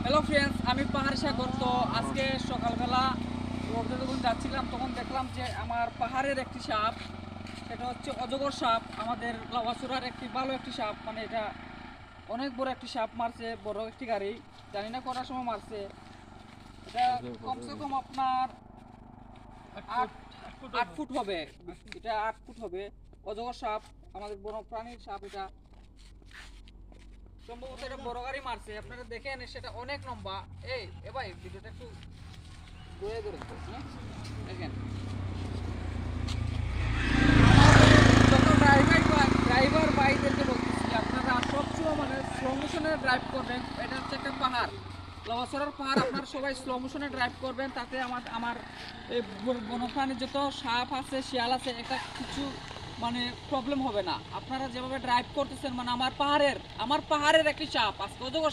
Hello friends, আমি পাহাড় সাগর। তো আজকে সকালবেলা রোদে যখন যাচ্ছিলাম তখন দেখলাম যে আমার পাহাড়ের একটি সাপ, এটা হচ্ছে অজগর সাপ। আমাদের লাউয়াছড়ার একটি ভালো একটি সাপ, মানে এটা অনেক বড় একটি সাপ মারছে, বড় একটি গাড়ি, জানি না কটার সময় মারছে। এটা কমসে কম আপনার আট 8 ফুট হবে, এটা 8 ফুট হবে। অজগর সাপ, আমাদের বন্য প্রাণীর সাপ। এটা সম্ভবত এটা বড় গাড়ি মারছে, আপনারা দেখেন সেটা অনেক লম্বা। এ ভাই ভিডিওটা একটু ঘুরে ঘুরে হ্যাঁ দেখেন। যখন ড্রাইভার ভাইদেরকে বলতেছি আপনারা সবসময় মানে স্লো মোশনে ড্রাইভ করবেন। এটা হচ্ছে একটা পাহাড়, লাউয়াছড়ার পাহাড়। আপনারা সবাই স্লো মোশনে ড্রাইভ করবেন, তাতে আমার এই বন্যপ্রাণীর যত সাপ আছে, শিয়াল আছে, এটা কিছু মানে প্রবলেম হবে না। আপনারা যেভাবে ড্রাইভ করতেছেন, মানে আমার পাহাড়ের একটি সাপ আজকে অজগর